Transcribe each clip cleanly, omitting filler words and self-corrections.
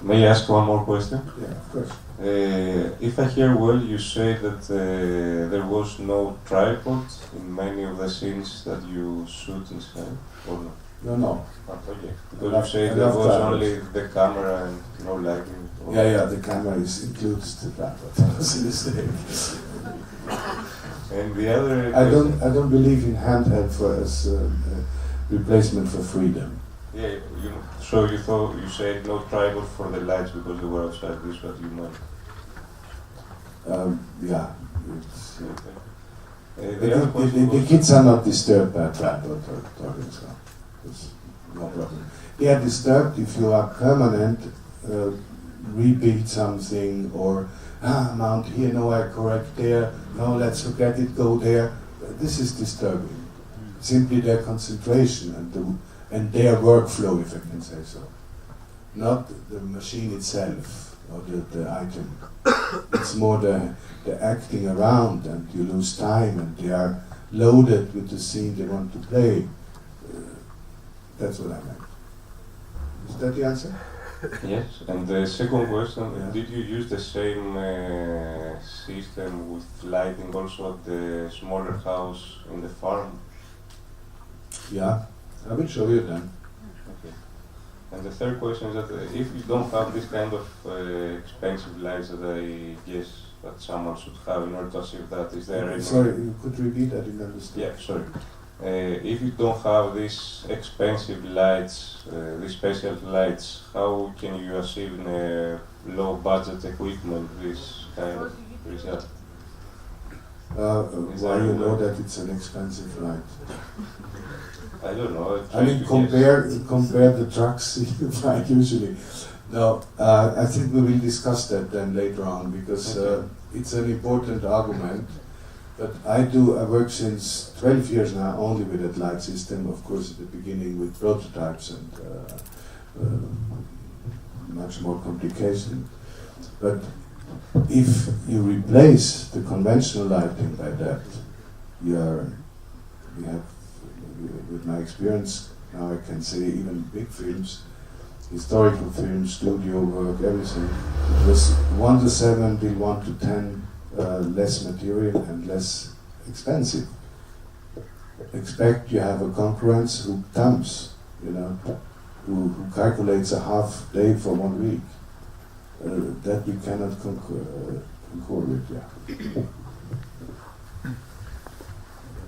May I ask one more question? Yeah, of course. If I hear well, you say that there was no tripod in many of the scenes that you shoot inside, or no? No. Okay. Because you say there was only the camera and no lighting. Yeah, the camera includes the tripod. That's a mistake. And the other. I don't believe in handheld as replacement for freedom. Yeah, so you said no tripod for the lights because they were outside. This is what you meant. Yeah. The kids are not disturbed by tripod or so. It's no problem. They are disturbed if you are permanent, repeat something or mount here, no, I correct there, no, let's forget it, go there. This is disturbing. Simply their concentration and their workflow, if I can say so. Not the machine itself or the item. It's more the acting around, and you lose time, and they are loaded with the scene they want to play. That's what I meant. Is that the answer? Yes, and the second question, Yeah. Did you use the same system with lighting also at the smaller house in the farm? Yeah, I will show you then. Okay. And the third question is that if you don't have this kind of expensive lights that I guess that someone should have in order to achieve that, is there any... Sorry, you could repeat, I didn't understand. Yeah, sorry. If you don't have these expensive lights, these special lights, how can you achieve in a low budget equipment this kind of result? Why you know that it's an expensive light? I don't know. I mean, compare the trucks you find usually. No, I think we will discuss that then later on, because it's an important argument. But I work since 12 years now only with that light system, of course at the beginning with prototypes and much more complication. But if you replace the conventional lighting by that, with my experience, now I can say even big films, historical films, studio work, everything, it was 1 to 7 till 1 to 10 less material and less expensive. Expect you have a concurrence who dumps, who calculates a half day for 1 week. That we cannot concur with, yeah.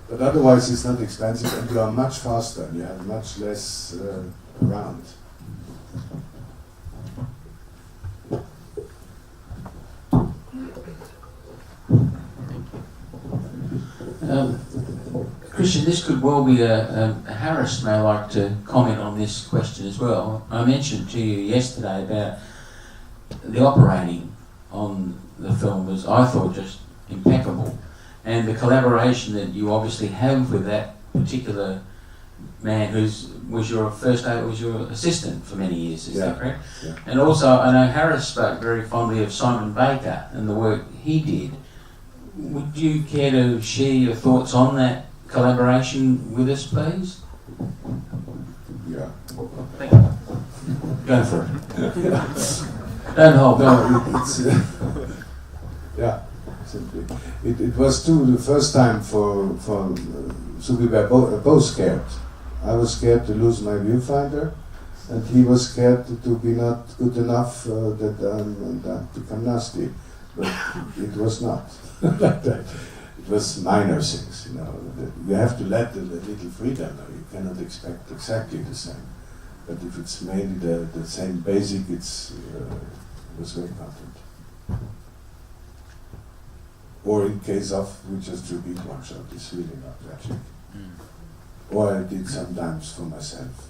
But otherwise it's not expensive, and you are much faster and you have much less around. Christian, this could well be Harris may like to comment on this question as well. I mentioned to you yesterday about the operating on the film was, I thought, just impeccable. And the collaboration that you obviously have with that particular man was your assistant for many years, is that correct? Yeah. And also, I know Harris spoke very fondly of Simon Baker and the work he did. Would you care to share your thoughts on that collaboration with us, please? Yeah. Thank you. Go for it. Don't hold back. Yeah, simply. It was too the first time so we were both scared. I was scared to lose my viewfinder, and he was scared to be not good enough that become nasty. But it was not like that. It was minor things, You have to let a little freedom. You cannot expect exactly the same. But if it's mainly the same basic, it was very content. Or in case of, we just repeat one shot, it's really not tragic. Or I did sometimes for myself.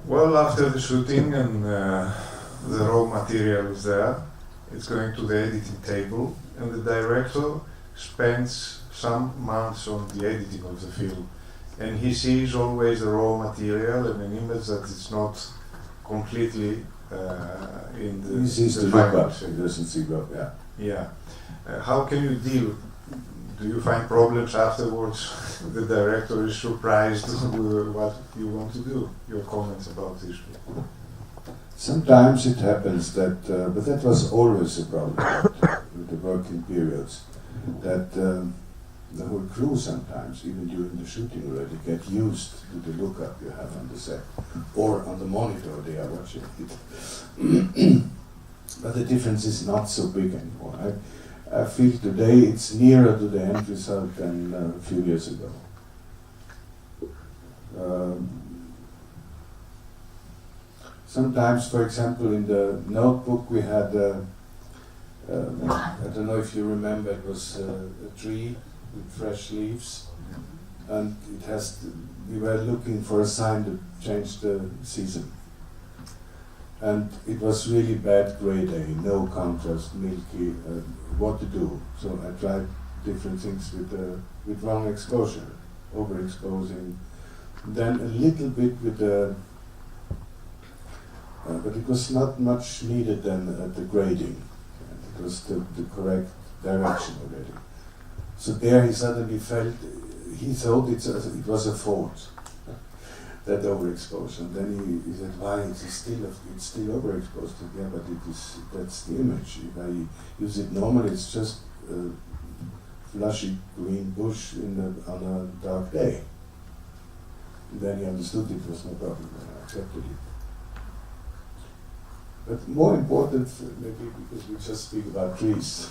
Well, after the shooting and the raw material is there, it's going to the editing table, and the director spends some months on the editing of the film. And he sees always the raw material and an image that is not completely in the He sees the final lookup, shape. he doesn't see God, yeah. Yeah. How can you deal? Do you find problems afterwards? The director is surprised with what you want to do. Your comments about this. Sometimes it happens that, but that was always a problem with the working periods, that the whole crew sometimes, even during the shooting already, get used to the lookup you have on the set, or on the monitor they are watching it. But the difference is not so big anymore. I feel today it's nearer to the end result than a few years ago. Sometimes, for example, in the notebook we had, I don't know if you remember, it was a tree with fresh leaves, and it has. We were looking for a sign to change the season, and it was really bad grey day, no contrast, milky. What to do? So I tried different things with wrong exposure, overexposing, then a little bit with the. But it was not much needed then at the grading. It was the correct direction already. So there he suddenly felt, he thought it was a fault, that overexposure. And then he said, why, it's still overexposed. Yeah, but that's the image. If I use it normally, it's just a flushy green bush on a dark day. And then he understood it was no problem, and I accepted it. But more important, maybe because we just speak about trees,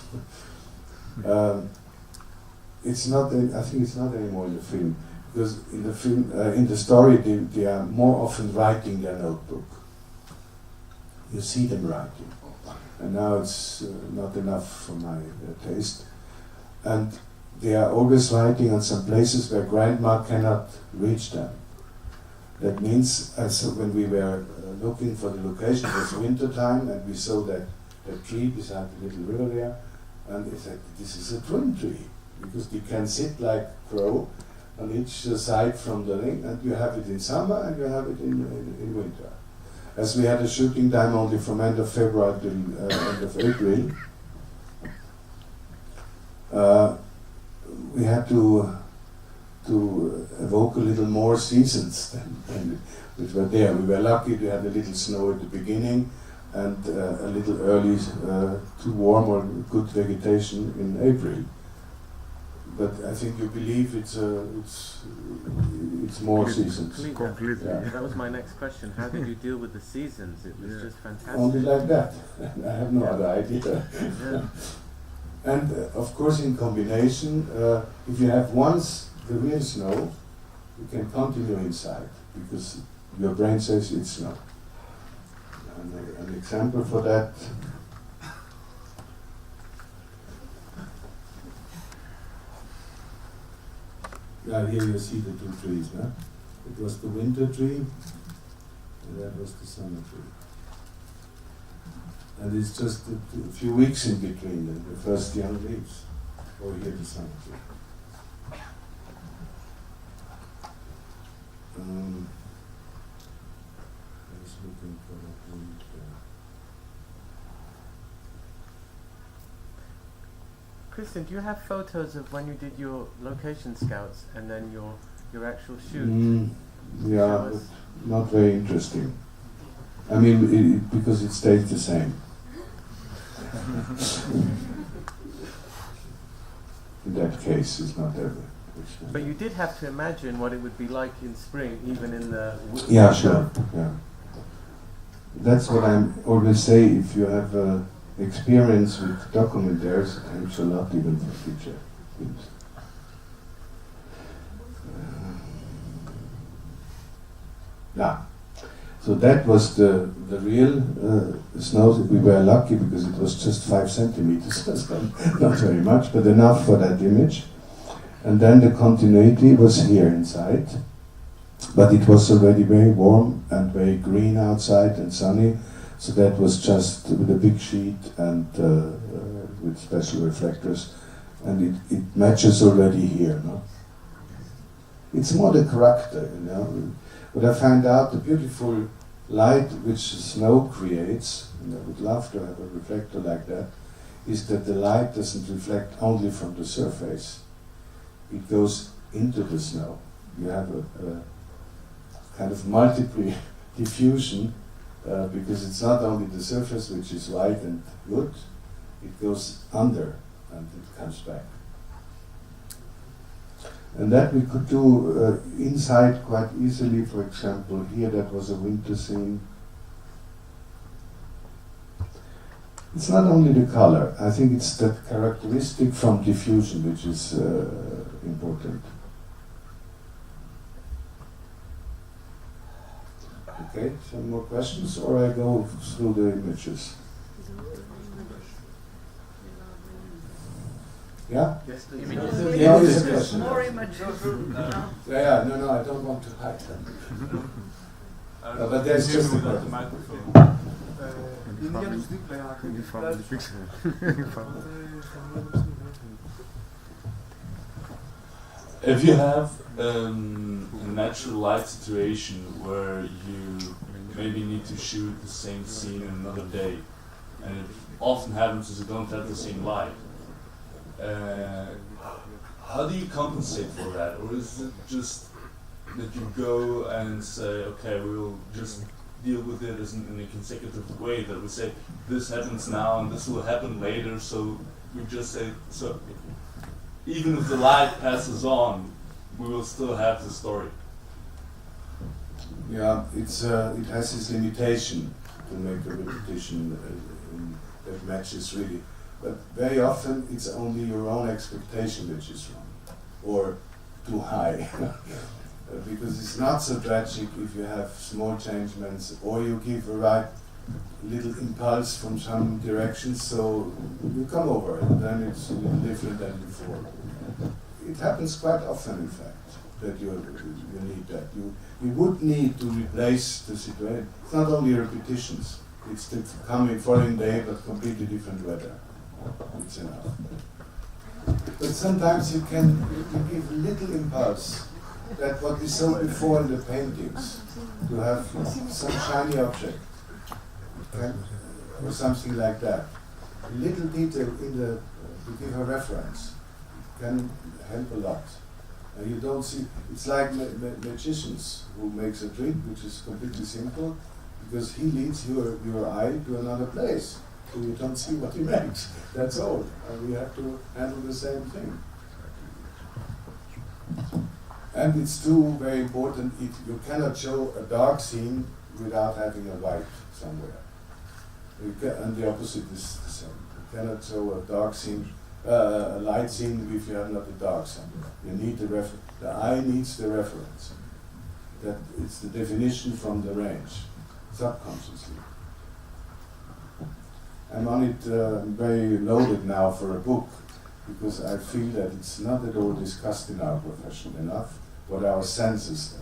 it's not. I think it's not anymore in the film, because in the film, in the story, they are more often writing their notebook. You see them writing, and now it's not enough for my taste. And they are always writing on some places where grandma cannot reach them. That means, when we were looking for the location, it was winter time, and we saw that tree beside the little river there, and they said, this is a twin tree, because you can sit like crow on each side from the ring, and you have it in summer and you have it in winter. As we had a shooting time only from end of February till end of April, we had to evoke a little more seasons than which were there. We were lucky to have a little snow at the beginning and a little early, too warm or good vegetation in April. But I think you believe it's more seasons. Completely. Yeah. That was my next question. How did you deal with the seasons? It was just fantastic. Only like that. I have no other idea. Yeah. And of course, in combination, if you have once the real snow, you can continue inside because your brain says it's snow. And an example for that. Yeah, here you see the two trees. Huh? It was the winter tree, and that was the summer tree. And it's just a few weeks in between the first young leaves. Or here the summer tree. I was looking for a point. Christian, do you have photos of when you did your location scouts and then your actual shoot? Yeah, but not very interesting. I mean, because it stays the same. In that case, it's not ever. But you did have to imagine what it would be like in spring, even in the winter. Yeah, sure. Yeah. That's what I always say. If you have experience with documentaries, it helps a lot even for future films. Yeah. So that was the real snow. We were lucky because it was just 5 centimeters, not very much, but enough for that image. And then the continuity was here inside, but it was already very warm and very green outside and sunny, so that was just with a big sheet and with special reflectors, and it matches already here. No? It's more the character, you know. But I find out the beautiful light which snow creates, and I would love to have a reflector like that, is that the light doesn't reflect only from the surface, it goes into the snow. You have a kind of multiple diffusion because it's not only the surface which is white and good, it goes under and it comes back. And that we could do inside quite easily. For example, here that was a winter scene. It's not only the color, I think it's that characteristic from diffusion which is important. Okay, some more questions, or I go through the images? Yeah? Yes, the Yeah, it's a question. More images. No, I don't want to hide them. But there's just a question. If you have a natural light situation where you maybe need to shoot the same scene in another day, and it often happens is you don't have the same light, how do you compensate for that? Or is it just that you go and say, okay, we'll just deal with it as in a consecutive way, that we say this happens now and this will happen later, so we just say, so even if the light passes on, we will still have the story. Yeah, it has its limitation to make a repetition that matches really. But very often it's only your own expectation which is wrong or too high. Because it's not so tragic if you have small changements or you give a right little impulse from some direction, so you come over it, then it's a little different than before. It happens quite often, in fact, that you need that. You would need to replace the situation. It's not only repetitions, it's the coming following day, but completely different weather. It's enough. But sometimes you give a little impulse, that what we saw before in the paintings, to have some shiny object, okay, or something like that. A little detail to give a reference can help a lot. And you don't see, it's like magicians who makes a trick which is completely simple, because he leads your eye to another place, so you don't see what he makes. That's all. And we have to handle the same thing. And it's too very important, you cannot show a dark scene without having a white somewhere. And the opposite is the same. You cannot show a dark scene, a light scene if you have not a dark somewhere. You need the eye needs the reference. That it's the definition from the range, subconsciously. I'm on it very loaded now for a book, because I feel that it's not at all discussed in our profession enough, what our senses,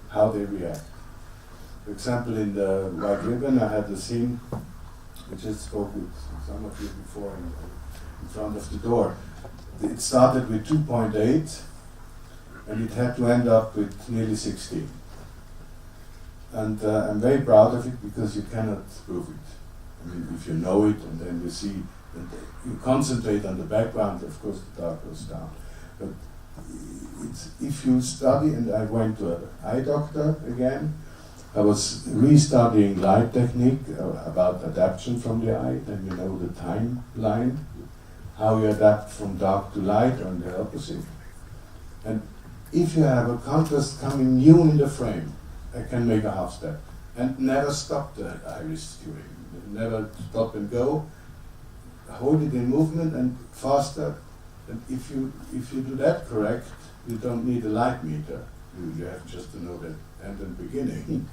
how they react. For example, in the White Ribbon, I had the scene, I just spoke with some of you before in front of the door. It started with 2.8, and it had to end up with nearly 16. And I'm very proud of it, because you cannot prove it. I mean, if you know it, and then you see, and you concentrate on the background, of course the dark goes down. But if you study, and I went to an eye doctor again, I was restudying light technique about adaptation from the eye, then you know the timeline, how you adapt from dark to light or the opposite. And if you have a contrast coming new in the frame, I can make a half step and never stop the iris skewing, never stop and go, hold it in movement and faster. And if you do that correct, you don't need a light meter. You have just to know the end and beginning.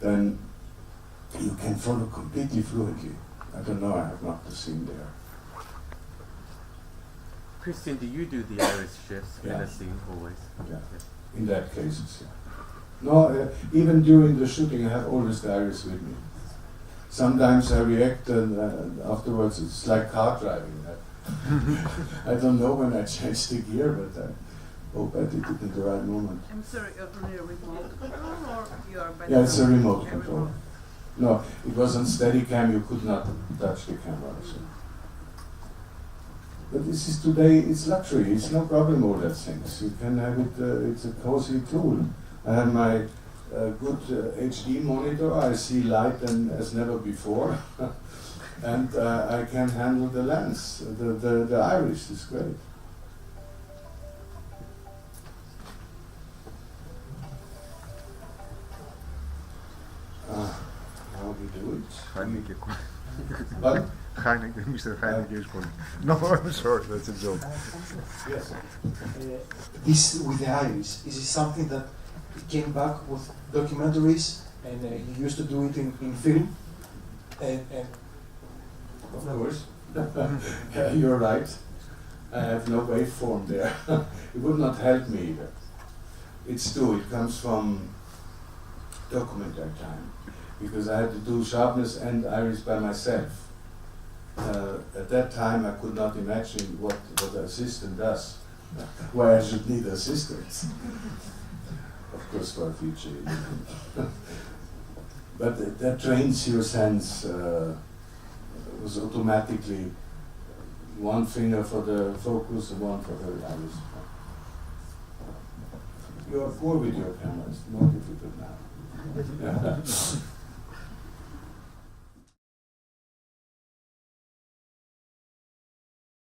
Then you can follow completely fluently. I don't know, I have not the scene there. Christian, do you do the iris shifts in Yeah. a scene always? Yeah. In that cases, yeah. No, even during the shooting, I have always the iris with me. Sometimes I react, and afterwards it's like car driving. I don't know when I change the gear, but I hope I did it in the right moment. I'm sorry, only a remote control, or you are better? Yeah, it's a remote control. No, it was on Steadicam, you could not touch the camera. So. But this is today, it's luxury, it's no problem all that things. You can have it, it's a cozy tool. I have my good HD monitor, I see light as never before. And I can handle the lens, the iris is great. How do you do it? Heineke. But Heineke, Mr. Heineke is calling. No, I'm sorry, that's a joke. yes. This with the iris, is it something that came back with documentaries and you used to do it in film? And Of course. You're right. I have no waveform there. It would not help me either. It's true, it comes from documentary time. Because I had to do sharpness and iris by myself. At that time I could not imagine what the assistant does. Why I should need assistance. Of course for a feature. But that trains your sense. Was automatically one finger for the focus and one for the iris. You are poor with your camera, it's more difficult now.